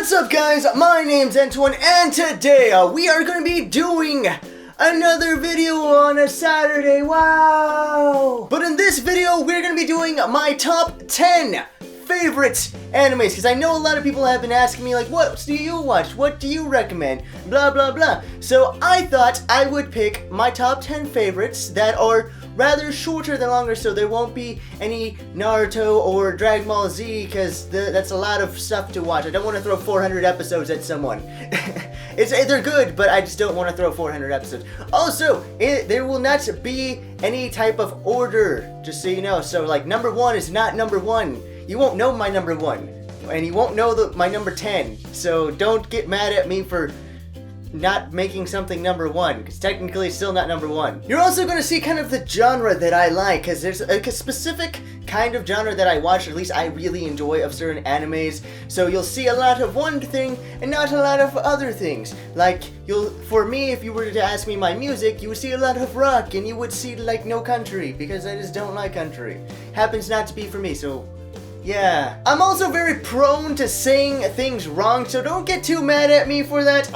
What's up guys, my name's Antoine and today we are going to be doing another video on a Saturday, wow! But in this video we're going to be doing my top 10 favorite animes, because I know a lot of people have been asking me like, what do you watch, what do you recommend, blah blah blah. So I thought I would pick my top 10 favorites that are rather shorter than longer, so there won't be any Naruto or Dragon Ball Z, because that's a lot of stuff to watch. I don't want to throw 400 episodes at someone. They're good, but I just don't want to throw 400 episodes. Also, there will not be any type of order, just so you know. So like number 1 is not number 1. You won't know my number 1, and you won't know my number 10. So don't get mad at me for not making something number 1, because technically it's still not number 1. You're also going to see kind of the genre that I like, because there's a specific kind of genre that I watch, or at least I really enjoy, of certain animes. So you'll see a lot of one thing and not a lot of other things. Like, for me, if you were to ask me my music, you would see a lot of rock, and you would see like no country, because I just don't like country. Happens not to be for me, so yeah. I'm also very prone to saying things wrong, so don't get too mad at me for that.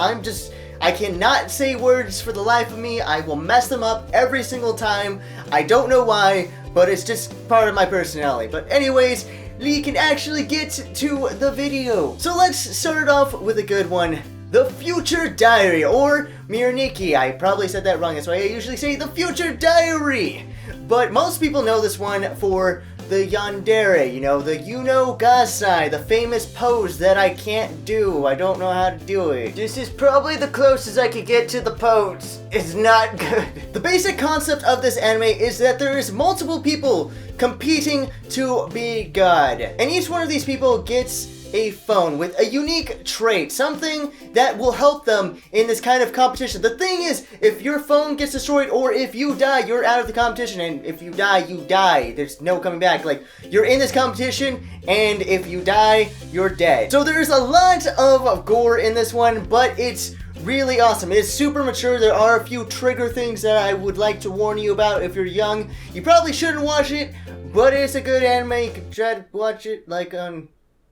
I cannot say words for the life of me. I will mess them up every single time. I don't know why, but it's just part of my personality. But anyways, we can actually get to the video. So let's start off with a good one. The Future Diary, or Miraniki. I probably said that wrong, that's why I usually say The Future Diary. But most people know this one for the yandere, you know, the gasai, the famous pose that I can't do. I don't know how to do it. This is probably the closest I could get to the pose. It's not good. The basic concept of this anime is that there is multiple people competing to be God. And each one of these people gets a phone with a unique trait, something that will help them in this kind of competition. The thing is, if your phone gets destroyed or if you die, you're out of the competition, and if you die, you die. There's no coming back. Like, you're in this competition, and if you die, you're dead. So there's a lot of gore in this one, but it's really awesome. It's super mature. There are a few trigger things that I would like to warn you about. If you're young, you probably shouldn't watch it, but it's a good anime. You can try to watch it like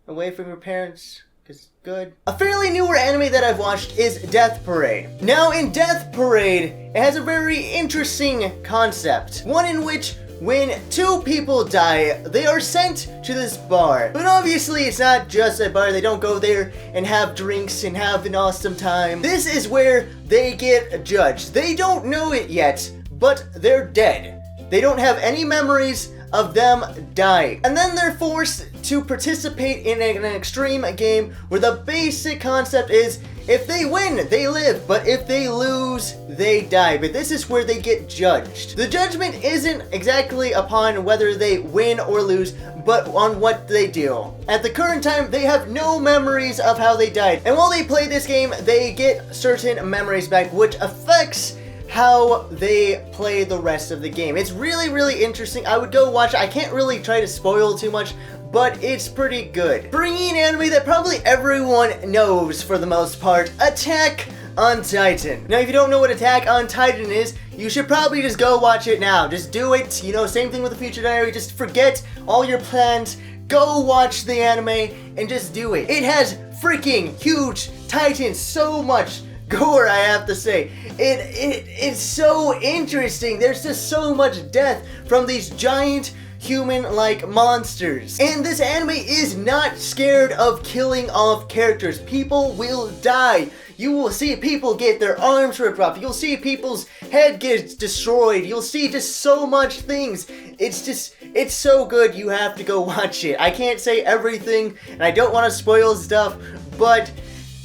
away from your parents, because it's good. A fairly newer anime that I've watched is Death Parade. Now in Death Parade, it has a very interesting concept. One in which when 2 people die, they are sent to this bar. But obviously it's not just a bar. They don't go there and have drinks and have an awesome time. This is where they get judged. They don't know it yet, but they're dead. They don't have any memories of them dying. And then they're forced to participate in an extreme game where the basic concept is if they win, they live, but if they lose, they die. But this is where they get judged. The judgment isn't exactly upon whether they win or lose, but on what they do. At the current time, they have no memories of how they died. And while they play this game, they get certain memories back, which affects how they play the rest of the game. It's really, really interesting. I would go watch it. I can't really try to spoil too much, but it's pretty good. Bringing an anime that probably everyone knows for the most part, Attack on Titan. Now, if you don't know what Attack on Titan is, you should probably just go watch it now. Just do it. You know, same thing with The Future Diary. Just forget all your plans. Go watch the anime and just do it. It has freaking huge titans, so much gore, I have to say. It's so interesting. There's just so much death from these giant human-like monsters. And this anime is not scared of killing off characters. People will die. You will see people get their arms ripped off. You'll see people's head get destroyed. You'll see just so much things. It's so good. You have to go watch it. I can't say everything, and I don't want to spoil stuff, but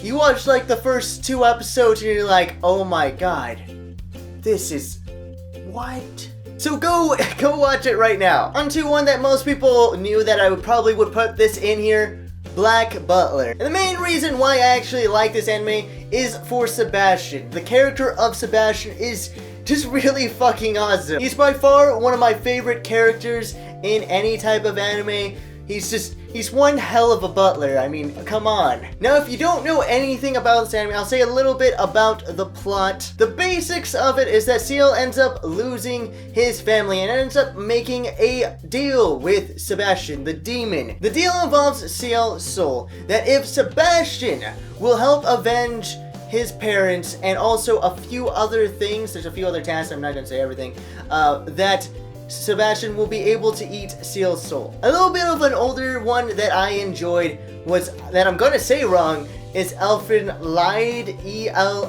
you watch like the first 2 episodes and you're like, oh my god, this is what? So go watch it right now. On to one that most people knew that I probably would put this in here, Black Butler. And the main reason why I actually like this anime is for Sebastian. The character of Sebastian is just really fucking awesome. He's by far one of my favorite characters in any type of anime. He's just he's one hell of a butler. I mean, come on. Now, if you don't know anything about this anime, I'll say a little bit about the plot. The basics of it is that Seal ends up losing his family and ends up making a deal with Sebastian, the demon. The deal involves Seal's soul, that if Sebastian will help avenge his parents and also a few other things, there's a few other tasks, I'm not going to say everything, that Sebastian will be able to eat Seal's soul. A little bit of an older one that I enjoyed was, that I'm gonna say wrong, is Elfenlied, E-L-F-E-N-L-I-E-D.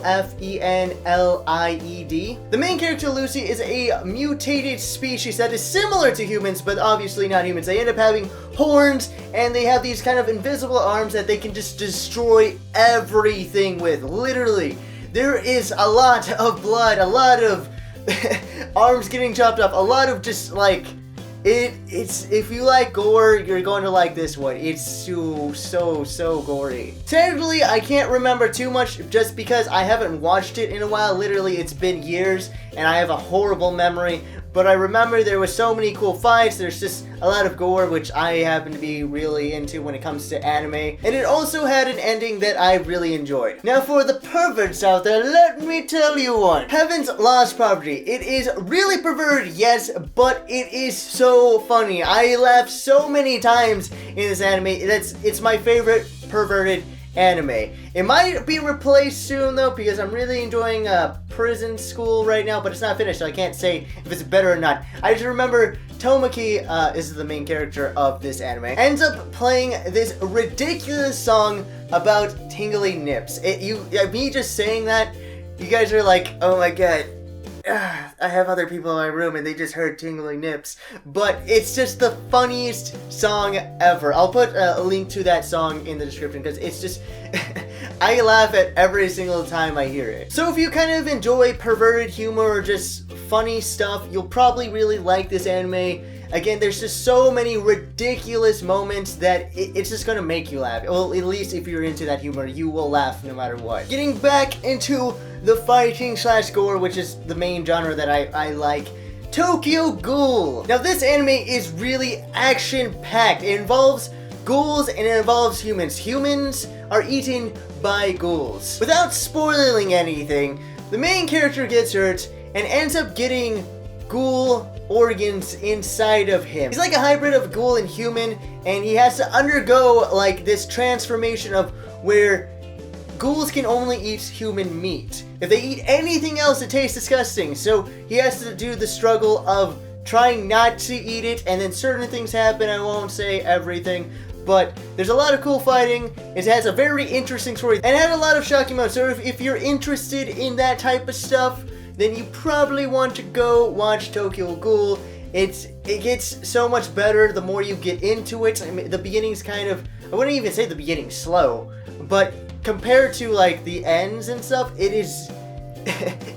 The main character, Lucy, is a mutated species that is similar to humans, but obviously not humans. They end up having horns, and they have these kind of invisible arms that they can just destroy everything with. Literally, there is a lot of blood, a lot of arms getting chopped off, a lot of just like it's if you like gore, you're going to like this one. It's so gory. Technically, I can't remember too much just because I haven't watched it in a while. Literally, it's been years and I have a horrible memory. But I remember there was so many cool fights. There's just a lot of gore, which I happen to be really into when it comes to anime. And it also had an ending that I really enjoyed. Now for the perverts out there, let me tell you one. Heaven's Lost Property. It is really perverted, yes, but it is so funny. I laughed so many times in this anime. It's my favorite perverted anime. It might be replaced soon though, because I'm really enjoying Prison School right now, but it's not finished, so I can't say if it's better or not. I just remember Tomoki is the main character of this anime, ends up playing this ridiculous song about tingly nips. Me just saying that, you guys are like, oh my god, I have other people in my room and they just heard tingling nips. But it's just the funniest song ever. I'll put a link to that song in the description because it's just I laugh at every single time I hear it. So if you kind of enjoy perverted humor or just funny stuff, you'll probably really like this anime. Again, there's just so many ridiculous moments that it's just gonna make you laugh. Well, at least if you're into that humor, you will laugh no matter what. Getting back into the fighting / gore, which is the main genre that I like, Tokyo Ghoul. Now this anime is really action-packed. It involves ghouls and it involves humans. Humans are eaten by ghouls. Without spoiling anything, the main character gets hurt and ends up getting ghoul organs inside of him. He's like a hybrid of ghoul and human, and he has to undergo like this transformation of where ghouls can only eat human meat. If they eat anything else, it tastes disgusting. So he has to do the struggle of trying not to eat it, and then certain things happen. I won't say everything, but there's a lot of cool fighting. It has a very interesting story, and it had a lot of shocking moments. So if you're interested in that type of stuff, then you probably want to go watch Tokyo Ghoul. It gets so much better the more you get into it. I mean, the beginning's kind of, I wouldn't even say the beginning's slow, but compared to like the ends and stuff, it is,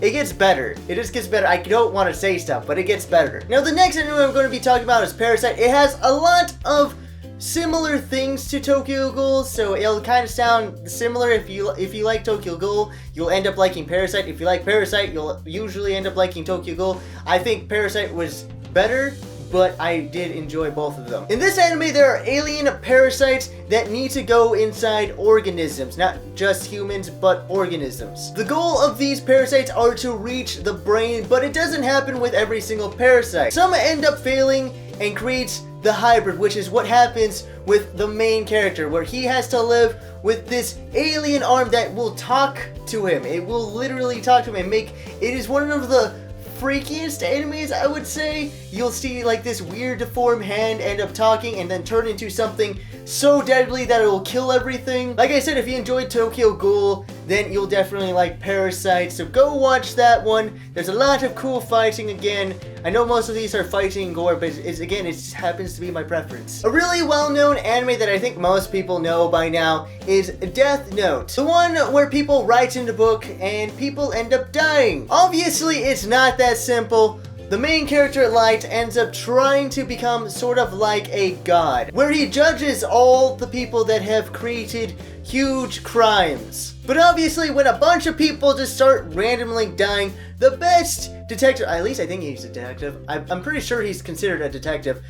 it gets better. It just gets better. I don't want to say stuff, but it gets better. Now the next anime I'm going to be talking about is Parasite. It has a lot of similar things to Tokyo Ghoul, so it'll kind of sound similar. If you like Tokyo Ghoul, you'll end up liking Parasite. If you like Parasite, you'll usually end up liking Tokyo Ghoul. I think Parasite was better, but I did enjoy both of them. In this anime, there are alien parasites that need to go inside organisms, not just humans, but organisms. The goal of these parasites are to reach the brain, but it doesn't happen with every single parasite. Some end up failing and creates the hybrid, which is what happens with the main character, where he has to live with this alien arm that will talk to him. It will literally talk to him and it is one of the freakiest animes, I would say. You'll see like this weird deformed hand end up talking and then turn into something so deadly that it will kill everything. Like I said, if you enjoyed Tokyo Ghoul, then you'll definitely like Parasite, so go watch that one. There's a lot of cool fighting again. I know most of these are fighting and gore, but it just happens to be my preference. A really well-known anime that I think most people know by now is Death Note. The one where people write in the book and people end up dying. Obviously, it's not that simple. The main character, Light, ends up trying to become sort of like a god, where he judges all the people that have created huge crimes. But obviously, when a bunch of people just start randomly dying, the best detective, at least I think he's a detective, I'm pretty sure he's considered a detective,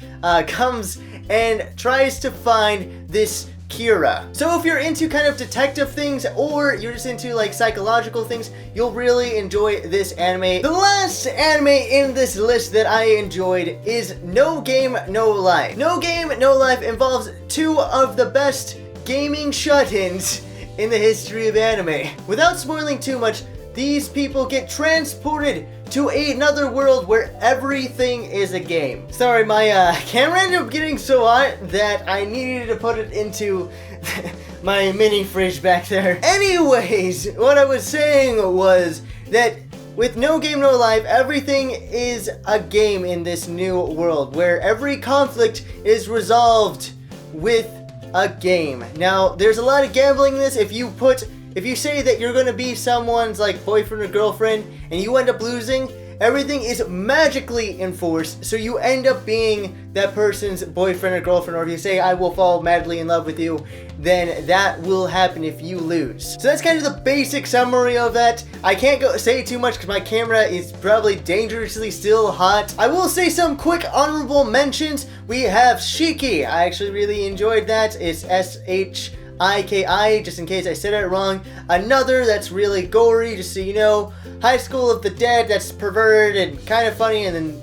comes and tries to find this Kira. So if you're into kind of detective things, or you're just into like psychological things, you'll really enjoy this anime. The last anime in this list that I enjoyed is No Game, No Life. No Game, No Life involves two of the best gaming shut-ins in the history of anime. Without spoiling too much, these people get transported to another world where everything is a game. Sorry, my camera ended up getting so hot that I needed to put it into my mini fridge back there. Anyways, what I was saying was that with No Game, No Life, everything is a game in this new world where every conflict is resolved with a game. Now, there's a lot of gambling in this. If you say that you're gonna be someone's like boyfriend or girlfriend and you end up losing, everything is magically enforced, so you end up being that person's boyfriend or girlfriend, or if you say I will fall madly in love with you, then that will happen if you lose. So that's kind of the basic summary of that. I can't say too much because my camera is probably dangerously still hot. I will say some quick honorable mentions. We have Shiki. I actually really enjoyed that. It's SHIKI, just in case I said it wrong. Another that's really gory, just so you know. High School of the Dead, that's perverted and kind of funny, and then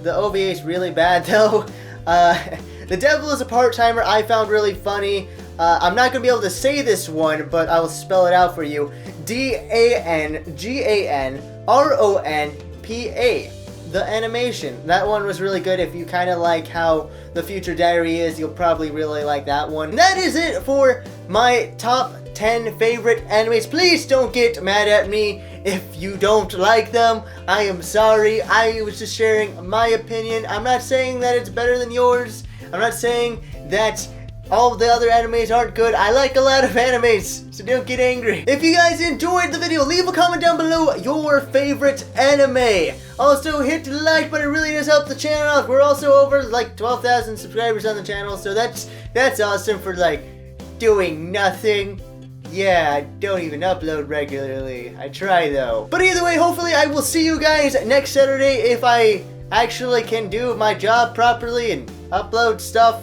the OVA is really bad though. The Devil is a Part-Timer I found really funny. I'm not going to be able to say this one, but I will spell it out for you. DANGANRONPA. The animation. That one was really good. If you kind of like how the Future Diary is, you'll probably really like that one. And that is it for my top 10 favorite animes. Please don't get mad at me if you don't like them. I am sorry. I was just sharing my opinion. I'm not saying that it's better than yours. I'm not saying that all the other animes aren't good. I like a lot of animes, so don't get angry. If you guys enjoyed the video, leave a comment down below your favorite anime. Also, hit the like button. It really does help the channel out. We're also over like 12,000 subscribers on the channel, so that's awesome for like doing nothing. Yeah, I don't even upload regularly. I try though. But either way, hopefully I will see you guys next Saturday if I actually can do my job properly and upload stuff.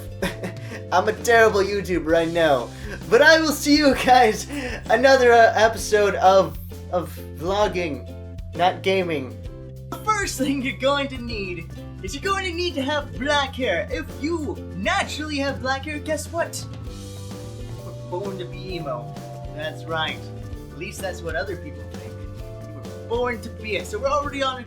I'm a terrible YouTuber, I know. But I will see you guys another episode of vlogging, not gaming. The first thing you're going to need is you're going to need to have black hair. If you naturally have black hair, guess what? You were born to be emo. That's right. At least that's what other people think. You were born to be it. So we're already on a